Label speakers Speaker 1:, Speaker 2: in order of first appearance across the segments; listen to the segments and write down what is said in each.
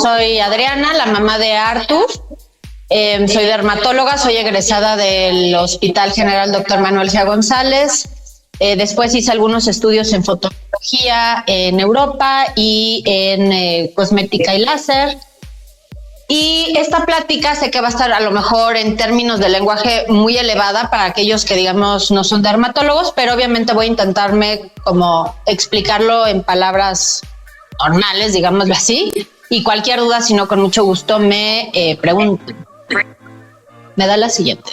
Speaker 1: Soy Adriana, la mamá de Artur. Soy dermatóloga, soy egresada del Hospital General Dr. Manuel G. González. Después hice algunos estudios en fotología en Europa y en cosmética y láser. Y esta plática sé que va a estar a lo mejor en términos de lenguaje muy elevada para aquellos que digamos no son dermatólogos, pero obviamente voy a intentarme como explicarlo en palabras normales, digámoslo así. Y cualquier duda, si no, con mucho gusto me pregunten. Me da la siguiente.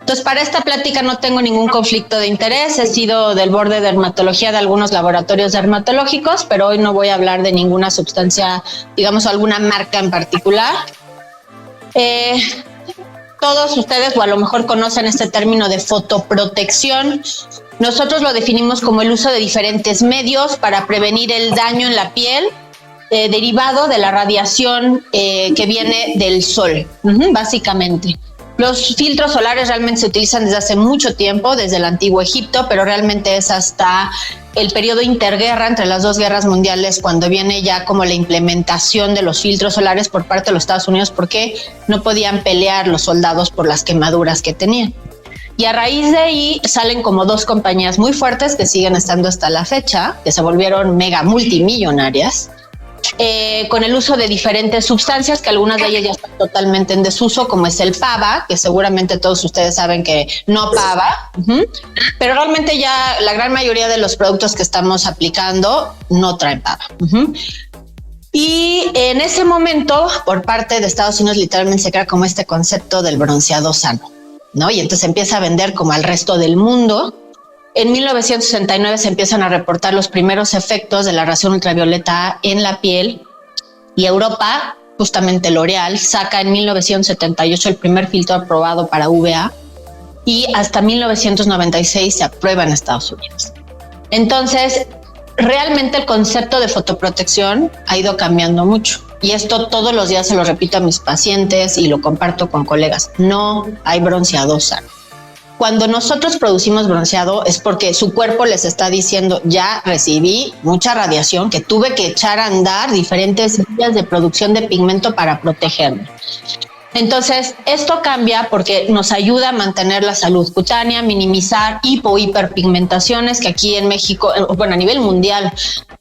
Speaker 1: Entonces, para esta plática no tengo ningún conflicto de interés. He sido del board de dermatología de algunos laboratorios dermatológicos, pero hoy no voy a hablar de ninguna sustancia, digamos, alguna marca en particular. Todos ustedes, o a lo mejor conocen este término de fotoprotección. Nosotros lo definimos como el uso de diferentes medios para prevenir el daño en la piel derivado de la radiación que viene del sol, básicamente. Los filtros solares realmente se utilizan desde hace mucho tiempo, desde el antiguo Egipto, pero realmente es hasta el periodo interguerra entre las dos guerras mundiales cuando viene ya como la implementación de los filtros solares por parte de los Estados Unidos, porque no podían pelear los soldados por las quemaduras que tenían. Y a raíz de ahí salen como dos compañías muy fuertes que siguen estando hasta la fecha, que se volvieron mega multimillonarias, con el uso de diferentes sustancias, que algunas de ellas ya están totalmente en desuso, como es el PAVA, que seguramente todos ustedes saben que no PAVA, pero realmente ya la gran mayoría de los productos que estamos aplicando no traen PAVA. Y en ese momento, por parte de Estados Unidos, literalmente se crea como este concepto del bronceado sano, ¿no? Y entonces empieza a vender como al resto del mundo. En 1969 se empiezan a reportar los primeros efectos de la radiación ultravioleta A en la piel, y Europa, justamente L'Oréal, saca en 1978 el primer filtro aprobado para UVA, y hasta 1996 se aprueba en Estados Unidos. Entonces, realmente el concepto de fotoprotección ha ido cambiando mucho. Y esto todos los días se lo repito a mis pacientes y lo comparto con colegas. No hay bronceado sano. Cuando nosotros producimos bronceado es porque su cuerpo les está diciendo, ya recibí mucha radiación, que tuve que echar a andar diferentes vías de producción de pigmento para protegerme. Entonces, esto cambia porque nos ayuda a mantener la salud cutánea, minimizar hipo-hiperpigmentaciones, que aquí en México, bueno, a nivel mundial,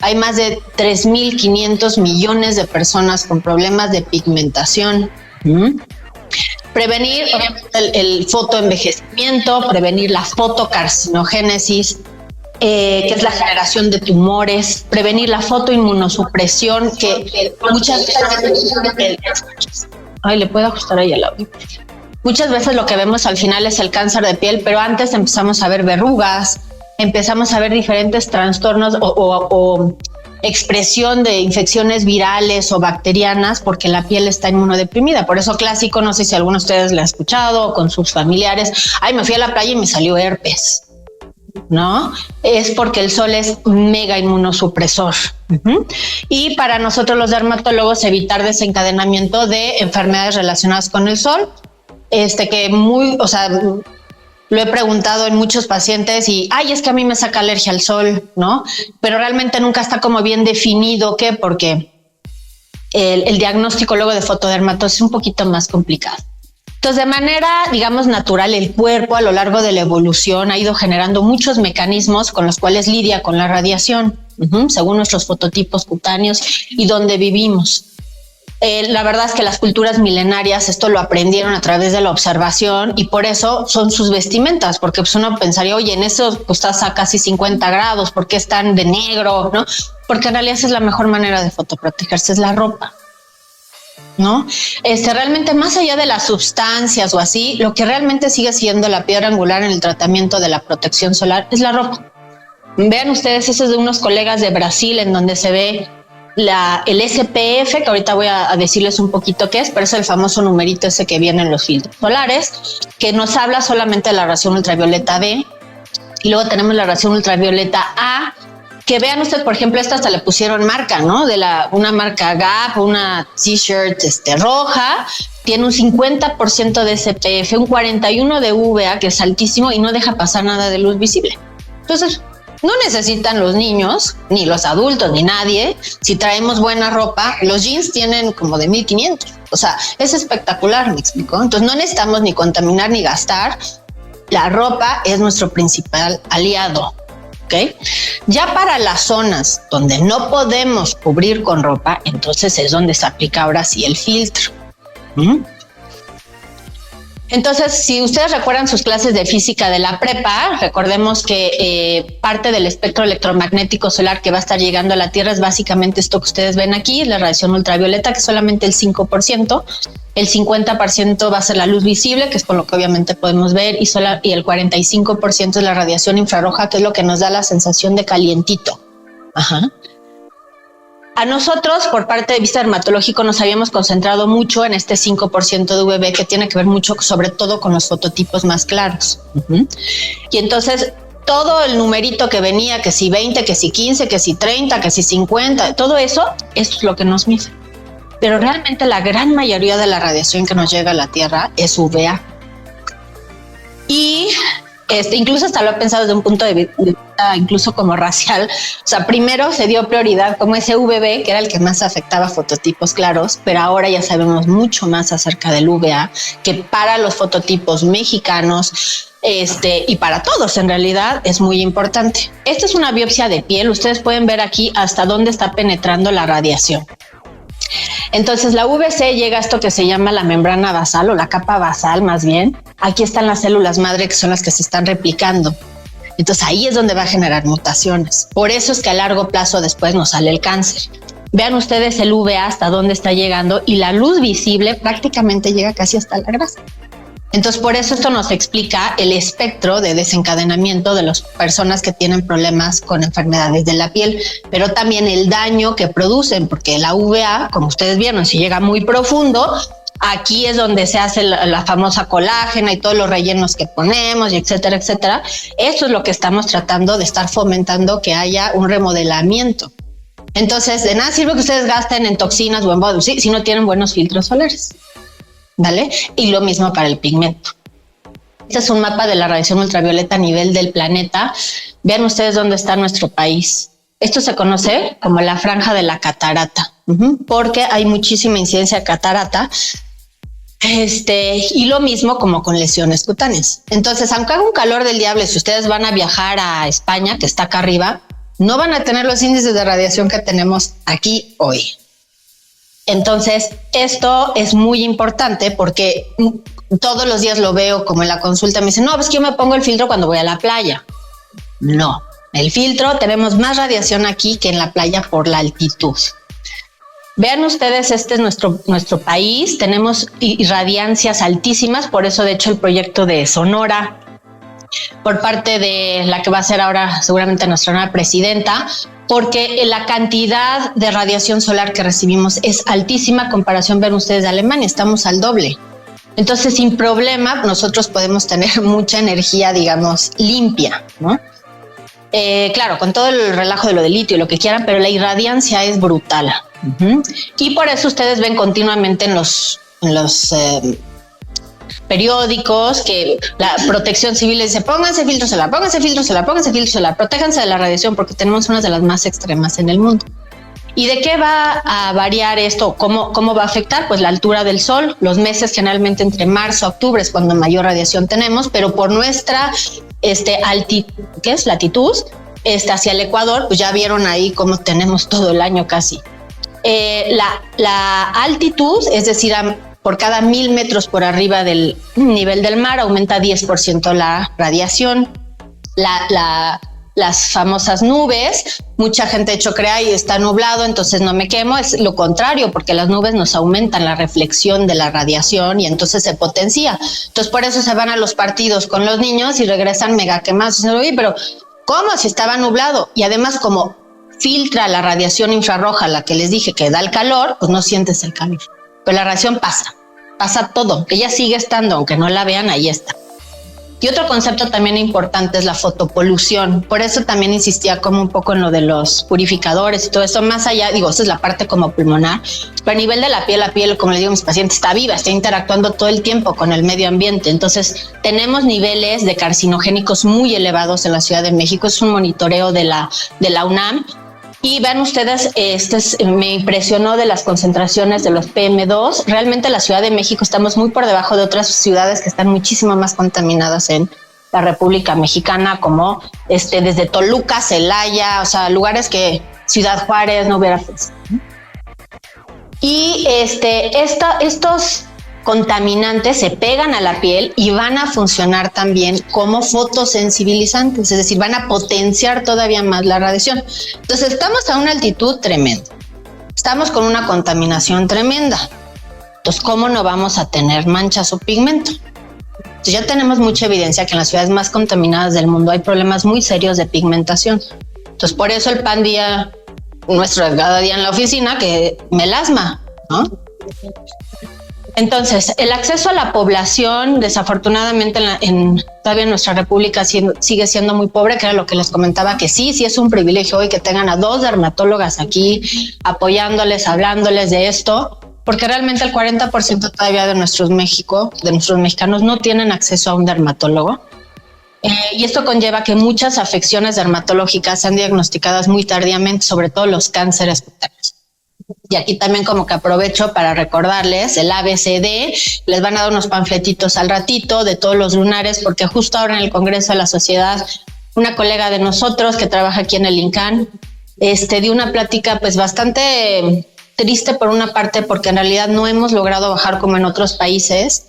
Speaker 1: hay más de 3.500 millones de personas con problemas de pigmentación. Prevenir el fotoenvejecimiento, prevenir la fotocarcinogénesis, que es la generación de tumores, prevenir la fotoinmunosupresión, que muchas veces... Ay, ¿le puedo ajustar ahí el audio? Muchas veces lo que vemos al final es el cáncer de piel, pero antes empezamos a ver verrugas, empezamos a ver diferentes trastornos o expresión de infecciones virales o bacterianas porque la piel está inmunodeprimida. Por eso clásico, no sé si alguno de ustedes lo ha escuchado con sus familiares, ay, me fui a la playa y me salió herpes, ¿no? Es porque el sol es mega inmunosupresor. Y para nosotros los dermatólogos evitar desencadenamiento de enfermedades relacionadas con el sol, que lo he preguntado en muchos pacientes y, ay, es que a mí me saca alergia al sol, ¿no? Pero realmente nunca está como bien definido qué, porque el diagnóstico luego de fotodermatosis es un poquito más complicado. Entonces, de manera, digamos, natural, el cuerpo a lo largo de la evolución ha ido generando muchos mecanismos con los cuales lidia con la radiación, según nuestros fototipos cutáneos y donde vivimos. La verdad es que las culturas milenarias esto lo aprendieron a través de la observación y por eso son sus vestimentas, porque pues uno pensaría, oye, en eso pues estás a casi 50 grados, ¿por qué están de negro? ¿No? Porque en realidad esa es la mejor manera de fotoprotegerse, es la ropa, ¿no? Realmente más allá de las sustancias o así, lo que realmente sigue siendo la piedra angular en el tratamiento de la protección solar es la ropa. Vean ustedes, eso es de unos colegas de Brasil en donde se ve el SPF, que ahorita voy a decirles un poquito qué es, pero es el famoso numerito ese que viene en los filtros solares, que nos habla solamente de la radiación ultravioleta B. Y luego tenemos la radiación ultravioleta A, que vean ustedes, por ejemplo, esta hasta le pusieron marca, ¿no? Una marca Gap, una t-shirt roja, tiene un 50% de SPF, un 41% de UVA, que es altísimo y no deja pasar nada de luz visible. Entonces, No necesitan los niños, ni los adultos, ni nadie. Si traemos buena ropa, los jeans tienen como de 1500. O sea, es espectacular, me explico. Entonces no necesitamos ni contaminar ni gastar. La ropa es nuestro principal aliado. ¿Okay? Ya para las zonas donde no podemos cubrir con ropa, entonces es donde se aplica ahora sí el filtro. Entonces, si ustedes recuerdan sus clases de física de la prepa, recordemos que parte del espectro electromagnético solar que va a estar llegando a la Tierra es básicamente esto que ustedes ven aquí, la radiación ultravioleta, que es solamente el 5%. El 50% va a ser la luz visible, que es con lo que obviamente podemos ver, y el 45% es la radiación infrarroja, que es lo que nos da la sensación de calientito. Ajá. A nosotros, por parte de vista dermatológico, nos habíamos concentrado mucho en este 5% de UVB, que tiene que ver mucho, sobre todo, con los fototipos más claros. Y entonces, todo el numerito que venía, que si 20, que si 15, que si 30, que si 50, todo eso, esto es lo que nos mide. Pero realmente la gran mayoría de la radiación que nos llega a la Tierra es UVA. Y incluso hasta lo he pensado desde un punto de vista incluso como racial. O sea, primero se dio prioridad como ese UVB, que era el que más afectaba fototipos claros, pero ahora ya sabemos mucho más acerca del UVA, que para los fototipos mexicanos y para todos en realidad es muy importante. Esta es una biopsia de piel. Ustedes pueden ver aquí hasta dónde está penetrando la radiación. Entonces la UVC llega a esto que se llama la membrana basal, o la capa basal más bien. Aquí están las células madre, que son las que se están replicando. Entonces ahí es donde va a generar mutaciones. Por eso es que a largo plazo después nos sale el cáncer. Vean ustedes el UVA hasta dónde está llegando, y la luz visible prácticamente llega casi hasta la grasa. Entonces, por eso esto nos explica el espectro de desencadenamiento de las personas que tienen problemas con enfermedades de la piel, pero también el daño que producen, porque la UVA, como ustedes vieron, si llega muy profundo, aquí es donde se hace la famosa colágena y todos los rellenos que ponemos, y etcétera, etcétera. Esto es lo que estamos tratando de estar fomentando, que haya un remodelamiento. Entonces, de nada sirve que ustedes gasten en toxinas o en bodos, ¿sí? Si no tienen buenos filtros solares. ¿Vale? Y lo mismo para el pigmento. Este es un mapa de la radiación ultravioleta a nivel del planeta. Vean ustedes dónde está nuestro país. Esto se conoce como la franja de la catarata, porque hay muchísima incidencia de catarata. Y lo mismo como con lesiones cutáneas. Entonces, aunque haga un calor del diablo, si ustedes van a viajar a España, que está acá arriba, no van a tener los índices de radiación que tenemos aquí hoy. Entonces, esto es muy importante porque todos los días lo veo como en la consulta. Me dicen, no, pues que yo me pongo el filtro cuando voy a la playa. No, el filtro, tenemos más radiación aquí que en la playa por la altitud. Vean ustedes, este es nuestro país. Tenemos irradiancias altísimas. Por eso, de hecho, el proyecto de Sonora, por parte de la que va a ser ahora seguramente nuestra nueva presidenta, porque la cantidad de radiación solar que recibimos es altísima en comparación, ven ustedes, de Alemania, estamos al doble. Entonces, sin problema, nosotros podemos tener mucha energía, digamos, limpia, ¿no? Claro, con todo el relajo de lo del litio y lo que quieran, pero la irradiancia es brutal. Y por eso ustedes ven continuamente en los periódicos que la Protección Civil les dice, pónganse filtro solar, pónganse filtro solar, pónganse filtro solar, protéjanse de la radiación porque tenemos unas de las más extremas en el mundo. ¿Y de qué va a variar esto? ¿Cómo va a afectar? Pues la altura del sol. Los meses generalmente entre marzo a octubre es cuando mayor radiación tenemos, pero por nuestra latitud hacia el Ecuador, pues ya vieron ahí cómo tenemos todo el año casi. La altitud, es decir, por cada 1000 metros por arriba del nivel del mar, aumenta 10% la radiación. Las famosas nubes, mucha gente de hecho cree, ay, está nublado, entonces no me quemo. Es lo contrario, porque las nubes nos aumentan la reflexión de la radiación y entonces se potencia. Entonces por eso se van a los partidos con los niños y regresan mega quemados. Oye, pero ¿cómo si estaba nublado? Y además, como filtra la radiación infrarroja, la que les dije que da el calor, pues no sientes el calor. Pero la radiación pasa todo, ella sigue estando, aunque no la vean, ahí está. Y otro concepto también importante es la fotopolución. Por eso también insistía como un poco en lo de los purificadores y todo eso. Más allá, digo, esa es la parte como pulmonar. Pero a nivel de la piel, como les digo a mis pacientes, está viva, está interactuando todo el tiempo con el medio ambiente. Entonces, tenemos niveles de carcinogénicos muy elevados en la Ciudad de México. Es un monitoreo de la UNAM. Y vean ustedes, me impresionó de las concentraciones de los PM2. Realmente la Ciudad de México estamos muy por debajo de otras ciudades que están muchísimo más contaminadas en la República Mexicana, como desde Toluca, Celaya, o sea, lugares que Ciudad Juárez no hubiera pensado. Y estos contaminantes se pegan a la piel y van a funcionar también como fotosensibilizantes, es decir, van a potenciar todavía más la radiación. Entonces estamos a una altitud tremenda, estamos con una contaminación tremenda. Entonces, ¿cómo no vamos a tener manchas o pigmento? Entonces, ya tenemos mucha evidencia que en las ciudades más contaminadas del mundo hay problemas muy serios de pigmentación. Entonces, por eso el pan día nuestro cada día en la oficina que melasma, ¿no? Entonces, el acceso a la población, desafortunadamente, todavía en nuestra república sigue siendo muy pobre, que era lo que les comentaba, que sí es un privilegio hoy que tengan a 2 dermatólogas aquí apoyándoles, hablándoles de esto, porque realmente el 40% todavía de nuestros mexicanos no tienen acceso a un dermatólogo. Y esto conlleva que muchas afecciones dermatológicas sean diagnosticadas muy tardíamente, sobre todo los cánceres cutáneos. Y aquí también como que aprovecho para recordarles el ABCD, les van a dar unos panfletitos al ratito de todos los lunares, porque justo ahora en el Congreso de la Sociedad, una colega de nosotros que trabaja aquí en el INCAN, dio una plática pues bastante triste por una parte, porque en realidad no hemos logrado bajar como en otros países,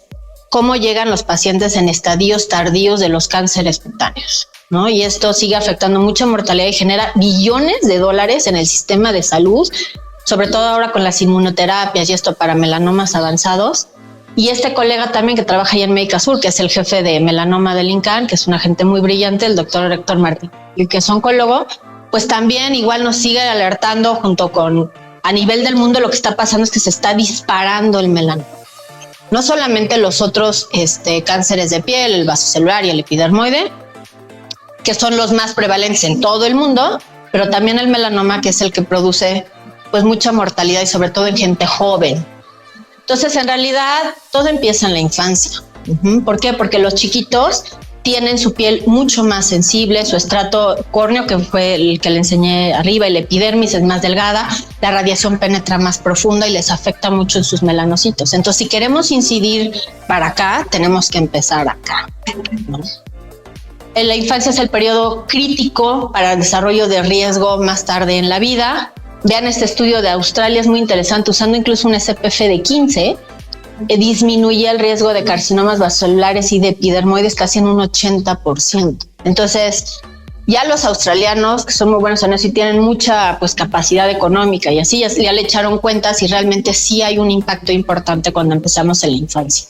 Speaker 1: cómo llegan los pacientes en estadios tardíos de los cánceres cutáneos, ¿no? Y esto sigue afectando mucha mortalidad y genera billones de dólares en el sistema de salud, sobre todo ahora con las inmunoterapias y esto para melanomas avanzados. Y este colega también que trabaja allá en Médica Sur, que es el jefe de melanoma del INCAN, que es una gente muy brillante, el doctor Héctor Martín, y que es oncólogo, pues también igual nos sigue alertando junto con, a nivel del mundo, lo que está pasando es que se está disparando el melanoma. No solamente los otros cánceres de piel, el vasocelular y el epidermoide, que son los más prevalentes en todo el mundo, pero también el melanoma, que es el que produce pues mucha mortalidad y sobre todo en gente joven. Entonces, en realidad, todo empieza en la infancia. ¿Por qué? Porque los chiquitos tienen su piel mucho más sensible, su estrato córneo, que fue el que le enseñé arriba, y la epidermis es más delgada, la radiación penetra más profunda y les afecta mucho en sus melanocitos. Entonces, si queremos incidir para acá, tenemos que empezar acá, ¿no? En la infancia es el periodo crítico para el desarrollo de riesgo más tarde en la vida. Vean este estudio de Australia, es muy interesante, usando incluso un SPF de 15, disminuye el riesgo de carcinomas vasocelulares y de epidermoides casi en un 80%. Entonces, ya los australianos, que son muy buenos en eso y tienen mucha pues capacidad económica y así, ya le echaron cuentas y realmente sí hay un impacto importante cuando empezamos en la infancia.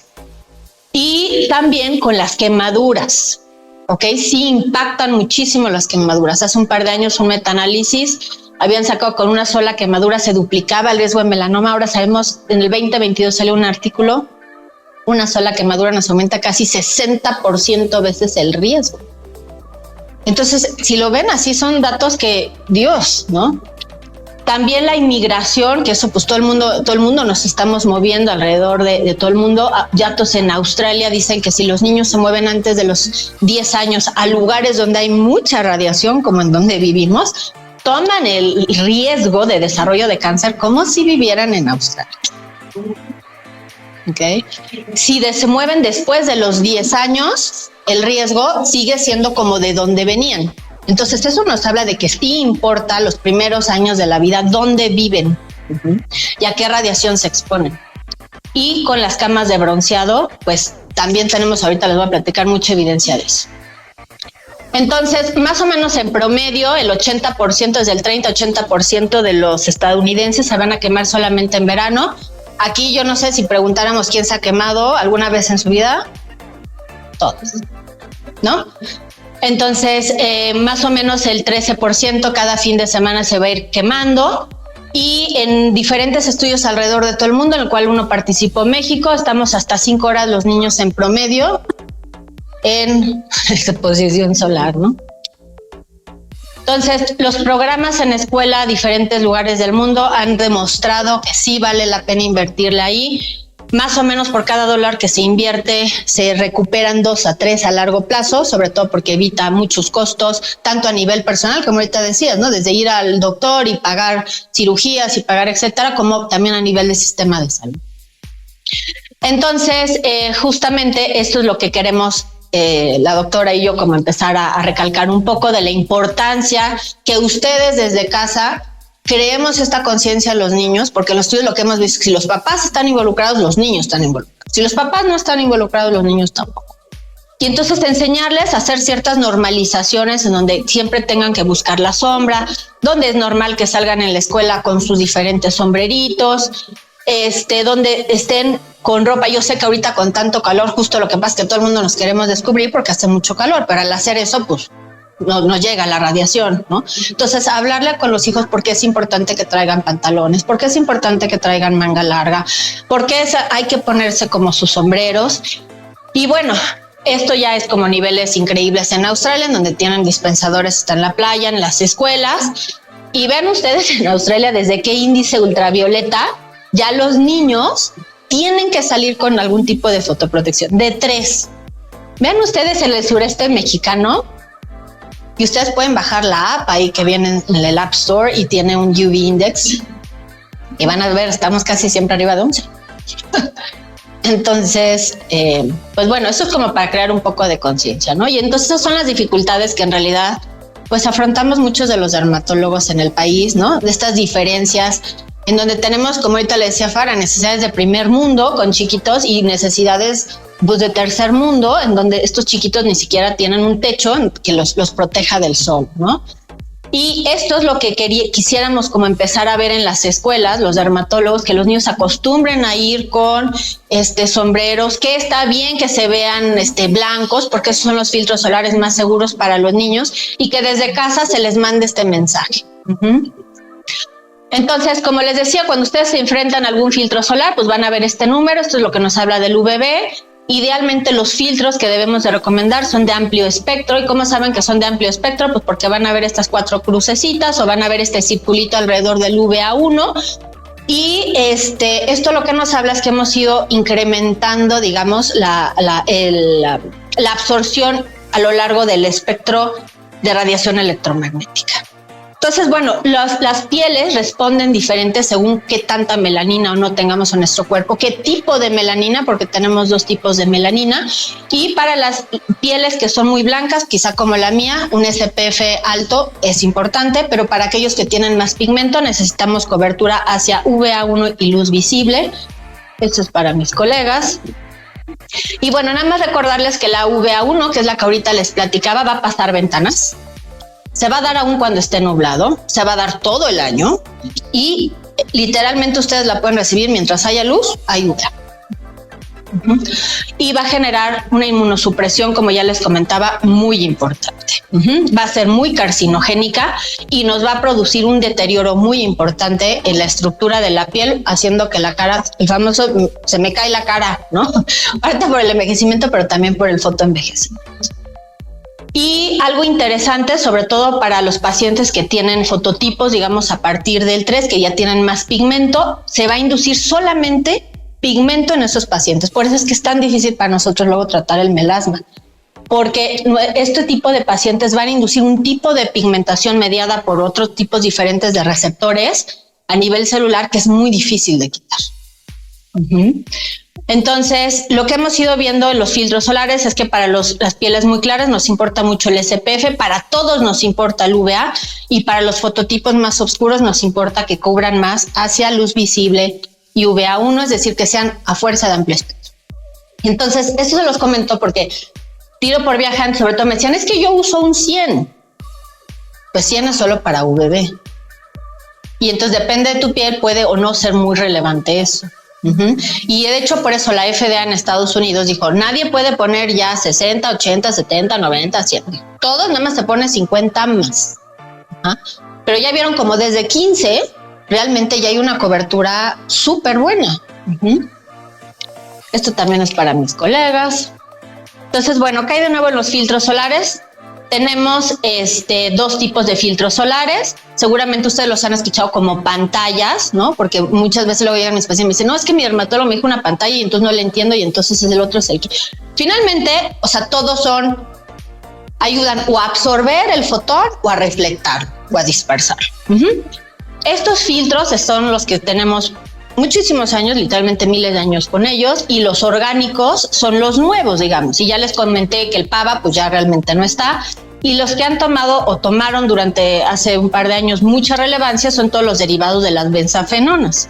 Speaker 1: Y también con las quemaduras, ¿ok? Sí impactan muchísimo las quemaduras. Hace un par de años un metaanálisis habían sacado con una sola quemadura se duplicaba el riesgo de melanoma. Ahora sabemos, en el 2022 salió un artículo, una sola quemadura nos aumenta casi 60% veces el riesgo. Entonces, si lo ven así, son datos que, Dios, ¿no? También la inmigración, que eso pues todo el mundo nos estamos moviendo alrededor de todo el mundo. Datos en Australia dicen que si los niños se mueven antes de los 10 años a lugares donde hay mucha radiación, como en donde vivimos, toman el riesgo de desarrollo de cáncer como si vivieran en Australia. ¿Okay? Si se mueven después de los 10 años, el riesgo sigue siendo como de donde venían. Entonces, eso nos habla de que sí importa los primeros años de la vida, dónde viven y a qué radiación se exponen. Y con las camas de bronceado, pues también tenemos, ahorita les voy a platicar mucha evidencia de eso. Entonces, más o menos en promedio, el 80%, desde el 30-80% de los estadounidenses se van a quemar solamente en verano. Aquí yo no sé si preguntáramos quién se ha quemado alguna vez en su vida. Todos, ¿no? Entonces, más o menos el 13% cada fin de semana se va a ir quemando. Y en diferentes estudios alrededor de todo el mundo, en el cual uno participó en México, estamos hasta 5 horas los niños en promedio en exposición solar, ¿no? Entonces, los programas en escuela a diferentes lugares del mundo han demostrado que sí vale la pena invertirle ahí. Más o menos por cada dólar que se invierte se recuperan 2 a 3 a largo plazo, sobre todo porque evita muchos costos, tanto a nivel personal, como ahorita decías, ¿no? Desde ir al doctor y pagar cirugías y pagar etcétera, como también a nivel del sistema de salud. Entonces, justamente esto es lo que queremos la doctora y yo, como empezar a recalcar un poco de la importancia que ustedes desde casa creemos esta conciencia a los niños, porque en los estudios lo que hemos visto, si los papás están involucrados, los niños están involucrados. Si los papás no están involucrados, los niños tampoco. Y entonces enseñarles a hacer ciertas normalizaciones en donde siempre tengan que buscar la sombra, donde es normal que salgan en la escuela con sus diferentes sombreritos, donde estén con ropa. Yo sé que ahorita con tanto calor, justo lo que pasa es que todo el mundo nos queremos descubrir porque hace mucho calor, pero al hacer eso, pues no llega la radiación, ¿no? Entonces, hablarle con los hijos por qué es importante que traigan pantalones, por qué es importante que traigan manga larga, por qué hay que ponerse como sus sombreros. Y bueno, esto ya es como niveles increíbles en Australia, en donde tienen dispensadores hasta en la playa, en las escuelas. Y vean ustedes en Australia desde qué índice ultravioleta ya los niños tienen que salir con algún tipo de fotoprotección, de 3. Vean ustedes en el sureste mexicano, y ustedes pueden bajar la app ahí que viene en el App Store y tiene un UV Index. Y van a ver, estamos casi siempre arriba de 11. Entonces, pues bueno, eso es como para crear un poco de conciencia, ¿no? Y entonces esas son las dificultades que en realidad pues afrontamos muchos de los dermatólogos en el país, ¿no? De estas diferencias en donde tenemos, como ahorita le decía Farah, necesidades de primer mundo con chiquitos y necesidades pues de tercer mundo, en donde estos chiquitos ni siquiera tienen un techo que los proteja del sol, ¿no? Y esto es lo que quisiéramos como empezar a ver en las escuelas, los dermatólogos, que los niños se acostumbren a ir con sombreros, que está bien que se vean blancos, porque esos son los filtros solares más seguros para los niños, y que desde casa se les mande este mensaje. Entonces, como les decía, cuando ustedes se enfrentan a algún filtro solar, pues van a ver este número. Esto es lo que nos habla del UVB. Idealmente los filtros que debemos de recomendar son de amplio espectro. ¿Y cómo saben que son de amplio espectro? Pues porque van a ver estas 4 crucecitas o van a ver este circulito alrededor del UVA1. Y esto lo que nos habla es que hemos ido incrementando, digamos, la absorción a lo largo del espectro de radiación electromagnética. Entonces, bueno, las pieles responden diferentes según qué tanta melanina o no tengamos en nuestro cuerpo, qué tipo de melanina, porque tenemos 2 tipos de melanina. Y para las pieles que son muy blancas, quizá como la mía, un SPF alto es importante, pero para aquellos que tienen más pigmento necesitamos cobertura hacia UVA1 y luz visible. Esto es para mis colegas. Y bueno, nada más recordarles que la UVA1, que es la que ahorita les platicaba, va a pasar ventanas. Se va a dar aún cuando esté nublado, se va a dar todo el año y literalmente ustedes la pueden recibir mientras haya luz, hay UVA. Y va a generar una inmunosupresión, como ya les comentaba, muy importante. Va a ser muy carcinogénica y nos va a producir un deterioro muy importante en la estructura de la piel, haciendo que la cara, el famoso, se me cae la cara, ¿no? Aparte por el envejecimiento, pero también por el fotoenvejecimiento. Y algo interesante, sobre todo para los pacientes que tienen fototipos, digamos a partir del 3, que ya tienen más pigmento, se va a inducir solamente pigmento en esos pacientes. Por eso es que es tan difícil para nosotros luego tratar el melasma, porque este tipo de pacientes van a inducir un tipo de pigmentación mediada por otros tipos diferentes de receptores a nivel celular que es muy difícil de quitar. Entonces, lo que hemos ido viendo en los filtros solares es que para las pieles muy claras nos importa mucho el SPF, para todos nos importa el UVA y para los fototipos más oscuros nos importa que cubran más hacia luz visible y UVA1, es decir, que sean a fuerza de amplio espectro. Entonces, esto se los comento porque tiro por viajante, sobre todo me decían, es que yo uso un 100. Pues 100 es solo para UVB. Y entonces depende de tu piel, puede o no ser muy relevante eso. Y de hecho por eso la FDA en Estados Unidos dijo, nadie puede poner ya 60, 80, 70, 90, 100. Todos nada más se pone 50 más. Pero ya vieron como desde 15 realmente ya hay una cobertura súper buena. Esto también es para mis colegas. Entonces, bueno, cae de nuevo en los filtros solares. Tenemos dos tipos de filtros solares. Seguramente ustedes los han escuchado como pantallas, ¿no? Porque muchas veces luego llegan mis pacientes y me dicen, no, es que mi dermatólogo me dijo una pantalla y entonces no le entiendo y entonces el otro es el que... Finalmente, o sea, todos ayudan o a absorber el fotón o a reflectar o a dispersar. Estos filtros son los que tenemos muchísimos años, literalmente miles de años con ellos, y los orgánicos son los nuevos, digamos. Y ya les comenté que el PAVA pues ya realmente no está. Y los que han tomado o tomaron durante hace un par de años mucha relevancia son todos los derivados de las benzafenonas.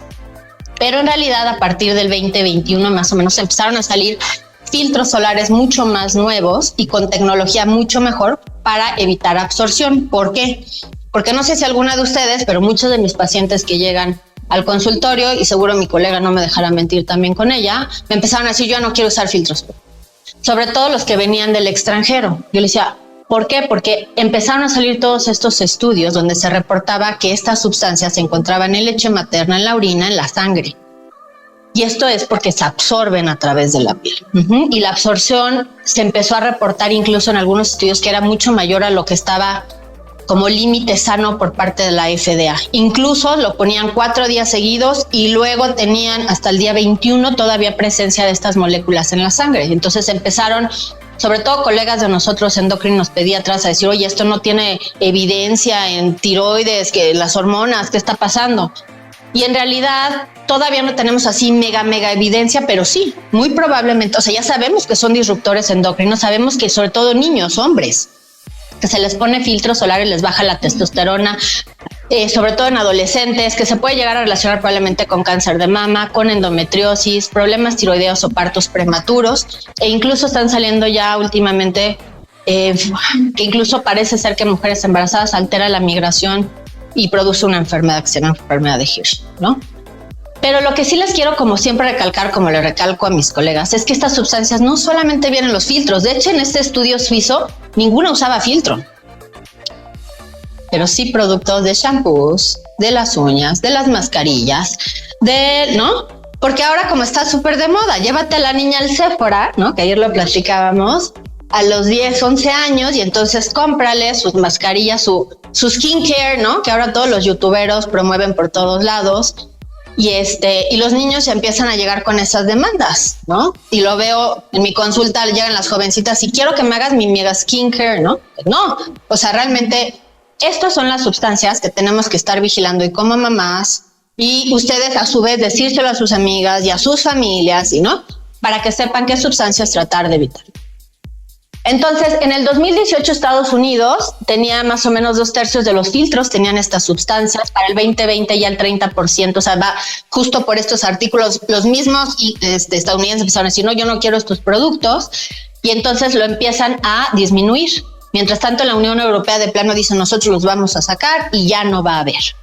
Speaker 1: Pero en realidad a partir del 2021 más o menos empezaron a salir filtros solares mucho más nuevos y con tecnología mucho mejor para evitar absorción. ¿Por qué? Porque no sé si alguna de ustedes, pero muchos de mis pacientes que llegan al consultorio, y seguro mi colega no me dejará mentir también con ella, me empezaron a decir, yo no quiero usar filtros. Sobre todo los que venían del extranjero. Yo les decía, ¿por qué? Porque empezaron a salir todos estos estudios donde se reportaba que estas sustancias se encontraban en leche materna, en la orina, en la sangre. Y esto es porque se absorben a través de la piel. Y la absorción se empezó a reportar incluso en algunos estudios que era mucho mayor a lo que estaba como límite sano por parte de la FDA. Incluso lo ponían 4 días seguidos y luego tenían hasta el día 21 todavía presencia de estas moléculas en la sangre. Entonces empezaron, sobre todo colegas de nosotros endocrinos pediatras, a decir, oye, esto no tiene evidencia en tiroides, que las hormonas, ¿qué está pasando? Y en realidad todavía no tenemos así mega evidencia, pero sí, muy probablemente, o sea, ya sabemos que son disruptores endocrinos, sabemos que sobre todo niños, hombres, que se les pone filtro solar y les baja la testosterona, sobre todo en adolescentes, que se puede llegar a relacionar probablemente con cáncer de mama, con endometriosis, problemas tiroideos o partos prematuros, e incluso están saliendo ya últimamente que incluso parece ser que mujeres embarazadas altera la migración y produce una enfermedad que se llama enfermedad de Hirsch, ¿no? Pero lo que sí les quiero, como siempre, recalcar, como le recalco a mis colegas, es que estas sustancias no solamente vienen en los filtros. De hecho, en este estudio suizo, ninguna usaba filtro. Pero sí productos de shampoos, de las uñas, de las mascarillas, ¿no? Porque ahora, como está súper de moda, llévate a la niña al Sephora, ¿no? Que ayer lo platicábamos, a los 10, 11 años, y entonces cómprale sus mascarillas, su skincare, ¿no? Que ahora todos los youtuberos promueven por todos lados. Y los niños empiezan a llegar con esas demandas, ¿no? Y lo veo en mi consulta, llegan las jovencitas y quiero que me hagas mi mega skincare, ¿no? No, o sea, realmente estas son las sustancias que tenemos que estar vigilando y como mamás, y ustedes a su vez decírselo a sus amigas y a sus familias, ¿no? Para que sepan qué sustancias tratar de evitar. Entonces, en el 2018 Estados Unidos tenía más o menos 2/3 de los filtros tenían estas sustancias. Para el 2020 ya el 30%, o sea, va justo por estos artículos. Los mismos estadounidenses empezaron a decir, no, yo no quiero estos productos, y entonces lo empiezan a disminuir. Mientras tanto, la Unión Europea de plano dice, nosotros los vamos a sacar y ya no va a haber.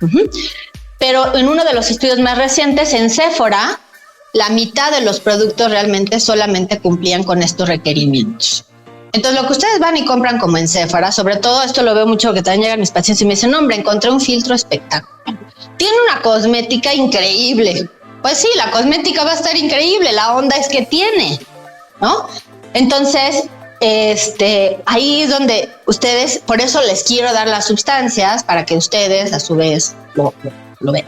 Speaker 1: Pero en uno de los estudios más recientes, en Sephora, la mitad de los productos realmente solamente cumplían con estos requerimientos. Entonces, lo que ustedes van y compran como en Sephora, sobre todo esto lo veo mucho, que también llegan mis pacientes y me dicen, hombre, encontré un filtro espectacular. Tiene una cosmética increíble. Pues sí, la cosmética va a estar increíble, la onda es que tiene, ¿no? Entonces, ahí es donde ustedes, por eso les quiero dar las sustancias para que ustedes a su vez lo vean.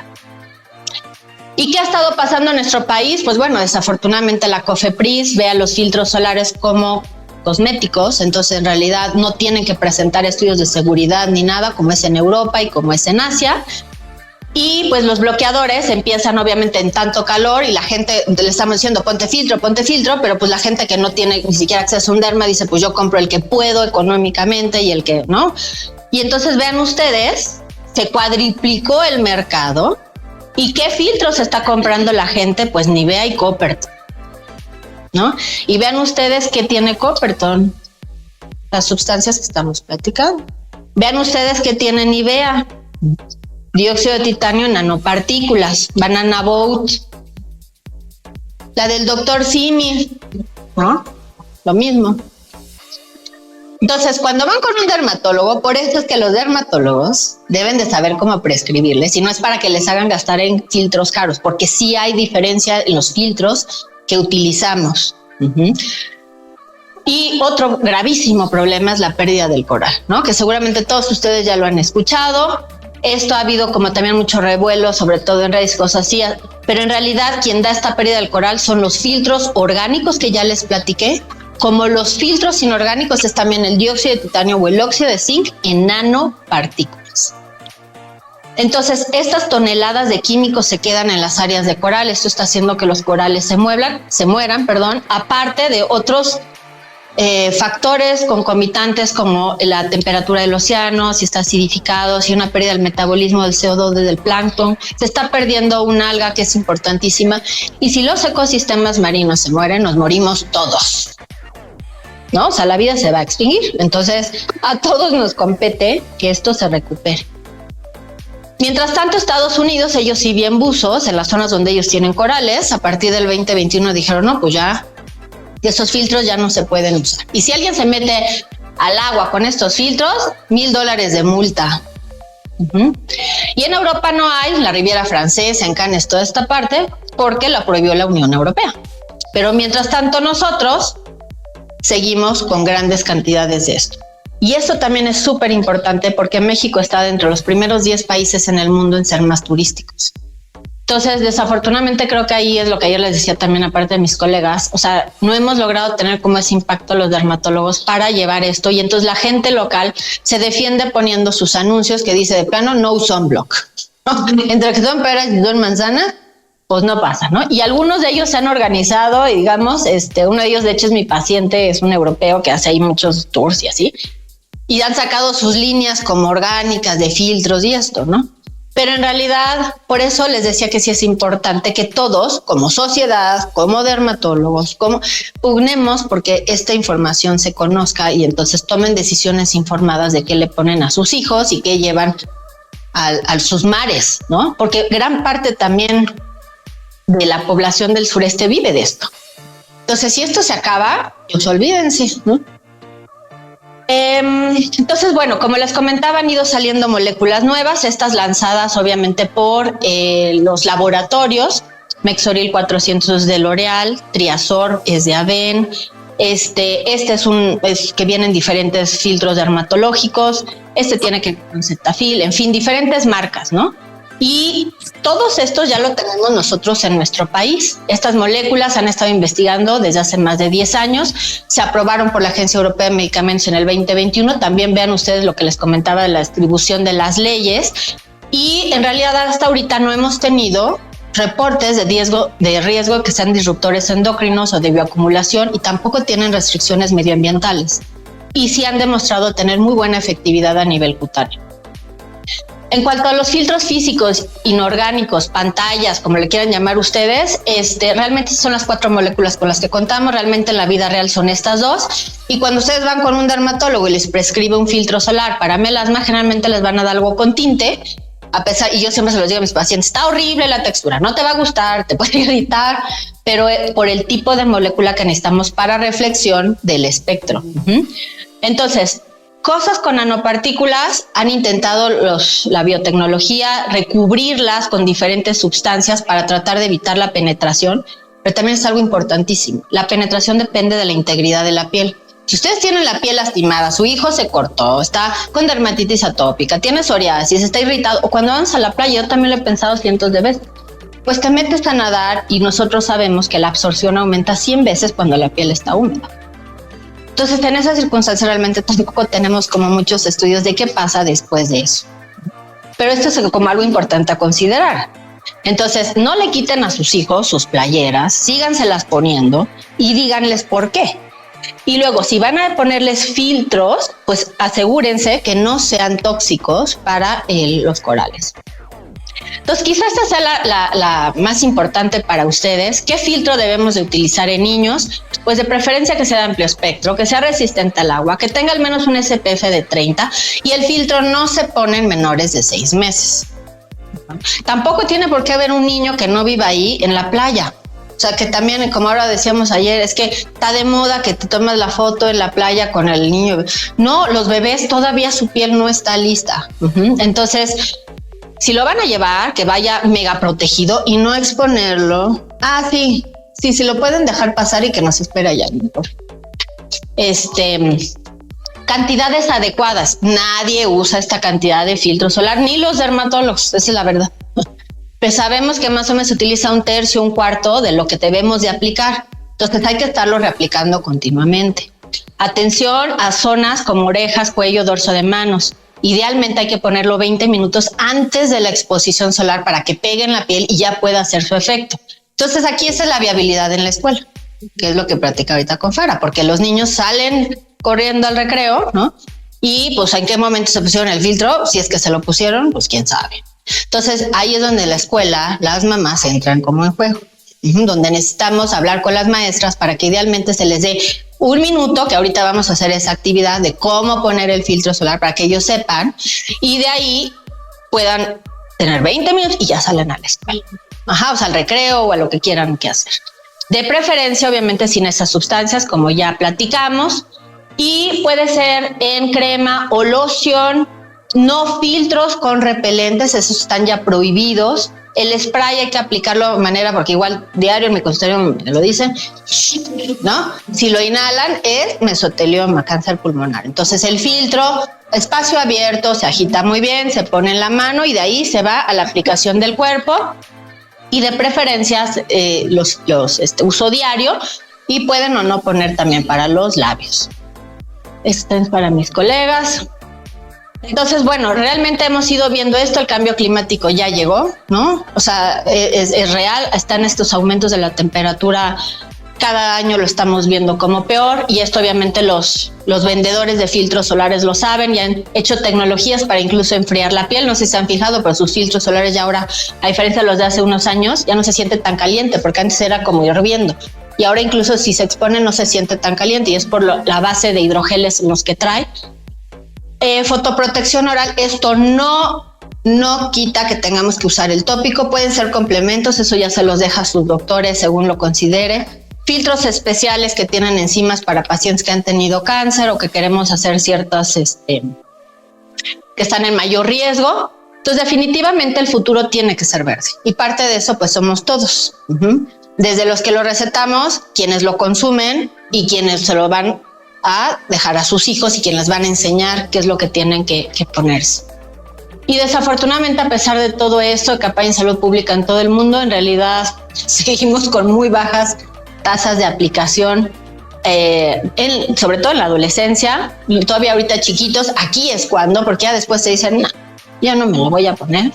Speaker 1: ¿Y qué ha estado pasando en nuestro país? Pues bueno, desafortunadamente la COFEPRIS ve a los filtros solares como cosméticos, entonces en realidad no tienen que presentar estudios de seguridad ni nada, como es en Europa y como es en Asia. Y pues los bloqueadores empiezan obviamente en tanto calor y la gente, le estamos diciendo ponte filtro, pero pues la gente que no tiene ni siquiera acceso a un derma dice pues yo compro el que puedo económicamente y el que no. Y entonces vean ustedes, se cuadriplicó el mercado. ¿Y qué filtros está comprando la gente? Pues Nivea y Coppertone, ¿no? Y vean ustedes qué tiene Coppertone, las sustancias que estamos platicando. Vean ustedes qué tiene Nivea, dióxido de titanio en nanopartículas, Banana Boat, la del doctor Simi, ¿no? Lo mismo. Entonces, cuando van con un dermatólogo, por eso es que los dermatólogos deben de saber cómo prescribirles, y no es para que les hagan gastar en filtros caros, porque sí hay diferencia en los filtros que utilizamos. Y otro gravísimo problema es la pérdida del coral, ¿no? Que seguramente todos ustedes ya lo han escuchado. Esto ha habido como también mucho revuelo, sobre todo en redes, cosas así, pero en realidad quien da esta pérdida del coral son los filtros orgánicos que ya les platiqué, como los filtros inorgánicos es también el dióxido de titanio o el óxido de zinc en nanopartículas. Entonces, estas toneladas de químicos se quedan en las áreas de coral. Esto está haciendo que los corales se mueran, aparte de otros factores concomitantes como la temperatura del océano, si está acidificado, si hay una pérdida del metabolismo del CO2 del plancton, se está perdiendo una alga que es importantísima, y si los ecosistemas marinos se mueren, nos morimos todos, ¿no? O sea, la vida se va a extinguir. Entonces, a todos nos compete que esto se recupere. Mientras tanto, Estados Unidos, ellos sí bien buzos en las zonas donde ellos tienen corales, a partir del 2021 dijeron, no, pues ya esos filtros ya no se pueden usar. Y si alguien se mete al agua con estos filtros, $1,000 de multa. Y en Europa no hay, la Riviera Francesa, en Cannes, toda esta parte, porque la prohibió la Unión Europea. Pero mientras tanto nosotros seguimos con grandes cantidades de esto. Y esto también es súper importante porque México está dentro de los primeros 10 países en el mundo en ser más turísticos. Entonces, desafortunadamente creo que ahí es lo que ayer les decía también aparte de mis colegas, o sea, no hemos logrado tener como ese impacto los dermatólogos para llevar esto, y entonces la gente local se defiende poniendo sus anuncios que dice de plano no sunblock, ¿no? Entre que son peras y son manzanas, pues no pasa, ¿no? Y algunos de ellos se han organizado y digamos, uno de ellos de hecho es mi paciente, es un europeo que hace ahí muchos tours y así, y han sacado sus líneas como orgánicas de filtros y esto, ¿no? Pero en realidad, por eso les decía que sí es importante que todos, como sociedad, como dermatólogos, como pugnemos porque esta información se conozca y entonces tomen decisiones informadas de qué le ponen a sus hijos y qué llevan a sus mares, ¿no? Porque gran parte también de la población del sureste vive de esto. Entonces, si esto se acaba, pues olvídense, ¿no? Entonces, bueno, como les comentaba, han ido saliendo moléculas nuevas, estas lanzadas obviamente por los laboratorios. Mexoril 400 de L'Oréal, Triazor es de Aven, este es que vienen diferentes filtros dermatológicos, tiene que ver con Cetaphil, en fin, diferentes marcas, ¿no? Y todos estos ya lo tenemos nosotros en nuestro país. Estas moléculas han estado investigando desde hace más de 10 años. Se aprobaron por la Agencia Europea de Medicamentos en el 2021. También vean ustedes lo que les comentaba de la distribución de las leyes. Y en realidad hasta ahorita no hemos tenido reportes de riesgo de que sean disruptores endocrinos o de bioacumulación, y tampoco tienen restricciones medioambientales. Y sí han demostrado tener muy buena efectividad a nivel cutáneo. En cuanto a los filtros físicos, inorgánicos, pantallas, como le quieran llamar ustedes, realmente son las 4 moléculas con las que contamos. Realmente en la vida real son estas 2. Y cuando ustedes van con un dermatólogo y les prescribe un filtro solar para melasma, generalmente les van a dar algo con tinte. Y yo siempre se los digo a mis pacientes, está horrible la textura, no te va a gustar, te puede irritar, pero por el tipo de molécula que necesitamos para reflexión del espectro. Entonces, cosas con nanopartículas, han intentado la biotecnología recubrirlas con diferentes sustancias para tratar de evitar la penetración, pero también es algo importantísimo. La penetración depende de la integridad de la piel. Si ustedes tienen la piel lastimada, su hijo se cortó, está con dermatitis atópica, tiene psoriasis, está irritado, o cuando vamos a la playa, yo también lo he pensado cientos de veces, pues te metes a nadar y nosotros sabemos que la absorción aumenta 100 veces cuando la piel está húmeda. Entonces, en esas circunstancias realmente tampoco tenemos como muchos estudios de qué pasa después de eso. Pero esto es como algo importante a considerar. Entonces, no le quiten a sus hijos sus playeras, síganselas poniendo y díganles por qué. Y luego, si van a ponerles filtros, pues asegúrense que no sean tóxicos para los corales. Entonces, quizás esta sea la más importante para ustedes. ¿Qué filtro debemos de utilizar en niños? Pues de preferencia que sea de amplio espectro, que sea resistente al agua, que tenga al menos un SPF de 30 y el filtro no se pone en menores de 6 meses. Tampoco tiene por qué haber un niño que no viva ahí en la playa. O sea, que también, como ahora decíamos ayer, es que está de moda que te tomas la foto en la playa con el niño. No, los bebés todavía su piel no está lista. Entonces, si lo van a llevar, que vaya mega protegido y no exponerlo. Sí, lo pueden dejar pasar y que nos espera allá. cantidades adecuadas. Nadie usa esta cantidad de filtro solar, ni los dermatólogos, esa es la verdad. Pues sabemos que más o menos se utiliza 1/3, 1/4 de lo que debemos de aplicar. Entonces hay que estarlo reaplicando continuamente. Atención a zonas como orejas, cuello, dorso de manos. Idealmente hay que ponerlo 20 minutos antes de la exposición solar para que pegue en la piel y ya pueda hacer su efecto. Entonces aquí esa es la viabilidad en la escuela, que es lo que practica ahorita con Farah, porque los niños salen corriendo al recreo, ¿no? Y pues en qué momento se pusieron el filtro, si es que se lo pusieron, pues quién sabe. Entonces ahí es donde la escuela, las mamás entran como en juego, donde necesitamos hablar con las maestras para que idealmente se les dé 1 minuto, que ahorita vamos a hacer esa actividad de cómo poner el filtro solar para que ellos sepan, y de ahí puedan tener 20 minutos y ya salen a la escuela. O sea, al recreo o a lo que quieran que hacer. De preferencia, obviamente, sin esas sustancias, como ya platicamos, y puede ser en crema o loción, no filtros con repelentes, esos están ya prohibidos. El spray hay que aplicarlo de manera, porque igual diario en mi consultorio me lo dicen, ¿no? Si lo inhalan es mesotelioma, cáncer pulmonar. Entonces el filtro, espacio abierto, se agita muy bien, se pone en la mano y de ahí se va a la aplicación del cuerpo, y de preferencias uso diario, y pueden o no poner también para los labios. Esto es para mis colegas. Entonces, bueno, realmente hemos ido viendo esto, el cambio climático ya llegó, ¿no? O sea, es real, están estos aumentos de la temperatura, cada año lo estamos viendo como peor, y esto obviamente los vendedores de filtros solares lo saben y han hecho tecnologías para incluso enfriar la piel. No sé si se han fijado, pero sus filtros solares ya ahora, a diferencia de los de hace unos años, ya no se siente tan caliente, porque antes era como hirviendo. Y ahora incluso si se expone no se siente tan caliente, y es por la base de hidrogeles en los que trae. Fotoprotección oral, esto no quita que tengamos que usar el tópico, pueden ser complementos, eso ya se los deja a sus doctores según lo considere. Filtros especiales que tienen enzimas para pacientes que han tenido cáncer o que queremos hacer ciertas que están en mayor riesgo. Entonces definitivamente el futuro tiene que ser verde, y parte de eso pues somos todos. Desde los que lo recetamos, quienes lo consumen y quienes se lo van a dejar a sus hijos y quienes les van a enseñar qué es lo que tienen que ponerse. Y desafortunadamente, a pesar de todo esto, de campaña en salud pública en todo el mundo, en realidad seguimos con muy bajas tasas de aplicación, sobre todo en la adolescencia. Todavía ahorita chiquitos, aquí es cuando, porque ya después se dicen, no, ya no me lo voy a poner.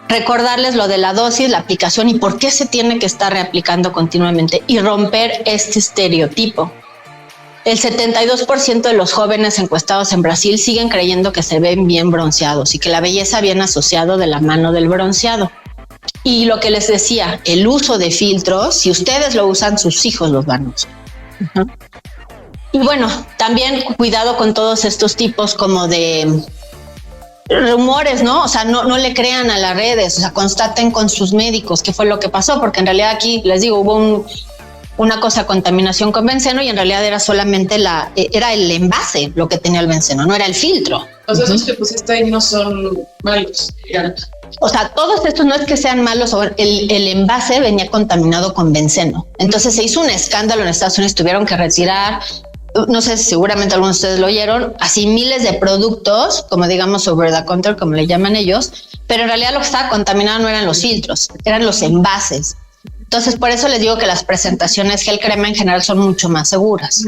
Speaker 1: Recordarles lo de la dosis, la aplicación y por qué se tiene que estar reaplicando continuamente, y romper este estereotipo. El 72% de los jóvenes encuestados en Brasil siguen creyendo que se ven bien bronceados y que la belleza viene asociado de la mano del bronceado. Y lo que les decía, el uso de filtros, si ustedes lo usan, sus hijos los van a usar. Y bueno, también cuidado con todos estos tipos como de rumores, ¿no? O sea, no le crean a las redes, o sea, constaten con sus médicos qué fue lo que pasó, porque en realidad aquí, les digo, hubo una cosa, contaminación con benceno, y en realidad era solamente era el envase lo que tenía el benceno, no era el filtro.
Speaker 2: O sea, esos que pusiste ahí no son malos.
Speaker 1: O sea, todos estos no es que sean malos, el envase venía contaminado con benceno. Entonces se hizo un escándalo en Estados Unidos, tuvieron que retirar, no sé, seguramente algunos de ustedes lo oyeron, así miles de productos, como digamos over the counter, como le llaman ellos, pero en realidad lo que estaba contaminado no eran los filtros, eran los envases. Entonces, por eso les digo que las presentaciones gel crema en general son mucho más seguras.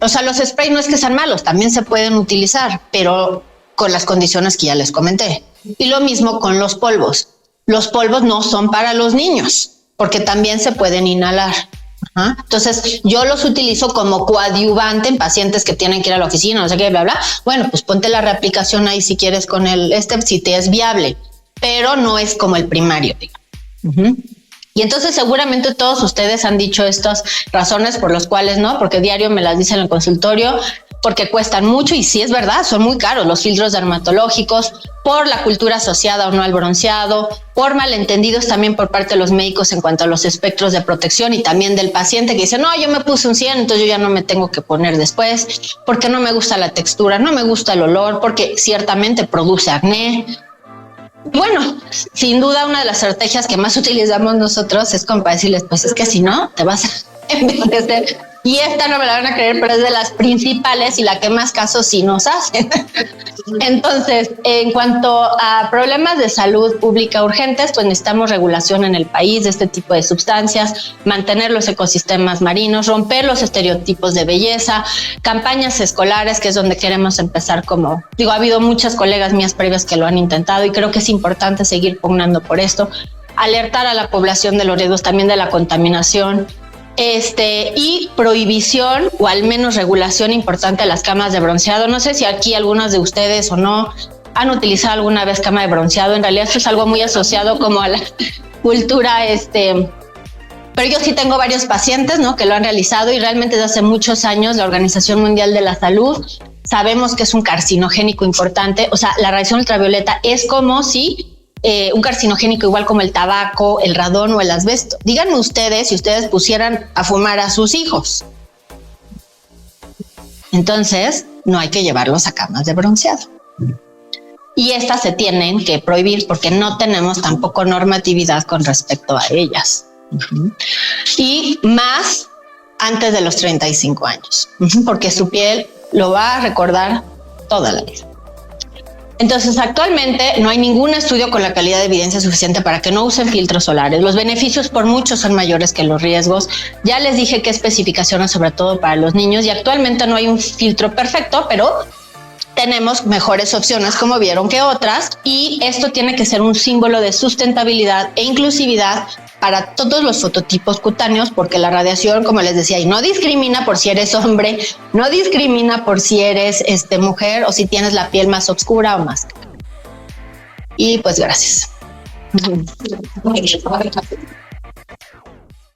Speaker 1: O sea, los sprays no es que sean malos, también se pueden utilizar, pero con las condiciones que ya les comenté. Y lo mismo con los polvos. Los polvos no son para los niños, porque también se pueden inhalar. Entonces, yo los utilizo como coadyuvante en pacientes que tienen que ir a la oficina, no sé qué, bla, bla. Bueno, pues ponte la reaplicación ahí si quieres con si te es viable, pero no es como el primario, digamos. Y entonces seguramente todos ustedes han dicho estas razones por las cuales no, porque diario me las dicen en el consultorio, porque cuestan mucho, y sí es verdad, son muy caros los filtros dermatológicos, por la cultura asociada o no al bronceado, por malentendidos también por parte de los médicos en cuanto a los espectros de protección, y también del paciente que dice, no, yo me puse un 100, entonces yo ya no me tengo que poner después, porque no me gusta la textura, no me gusta el olor, porque ciertamente produce acné. Bueno, sin duda una de las estrategias que más utilizamos nosotros es como para decirles, pues es que si no, te vas a envejecer Y esta no me la van a creer, pero es de las principales y la que más caso sí nos hacen. Entonces, en cuanto a problemas de salud pública urgentes, pues necesitamos regulación en el país de este tipo de sustancias, mantener los ecosistemas marinos, romper los estereotipos de belleza, campañas escolares, que es donde queremos empezar. Como digo, ha habido muchas colegas mías previas que lo han intentado y creo que es importante seguir pugnando por esto, alertar a la población de los riesgos también de la contaminación, y prohibición o al menos regulación importante de las camas de bronceado. No sé si aquí algunos de ustedes o no han utilizado alguna vez cama de bronceado. En realidad esto es algo muy asociado como a la cultura, pero yo sí tengo varios pacientes, ¿no?, que lo han realizado y realmente desde hace muchos años la Organización Mundial de la Salud sabemos que es un carcinogénico importante. O sea, la radiación ultravioleta es como si un carcinogénico igual como el tabaco, el radón o el asbesto. Díganme ustedes si ustedes pusieran a fumar a sus hijos. Entonces, no hay que llevarlos a camas de bronceado. Y estas se tienen que prohibir porque no tenemos tampoco normatividad con respecto a ellas. Y más antes de los 35 años, porque su piel lo va a recordar toda la vida. Entonces, actualmente no hay ningún estudio con la calidad de evidencia suficiente para que no usen filtros solares. Los beneficios por mucho son mayores que los riesgos. Ya les dije qué especificaciones, sobre todo para los niños, y actualmente no hay un filtro perfecto, pero tenemos mejores opciones, como vieron, que otras, y esto tiene que ser un símbolo de sustentabilidad e inclusividad para todos los fototipos cutáneos, porque la radiación, como les decía, y no discrimina por si eres hombre, no discrimina por si eres mujer o si tienes la piel más oscura o más. Y pues gracias.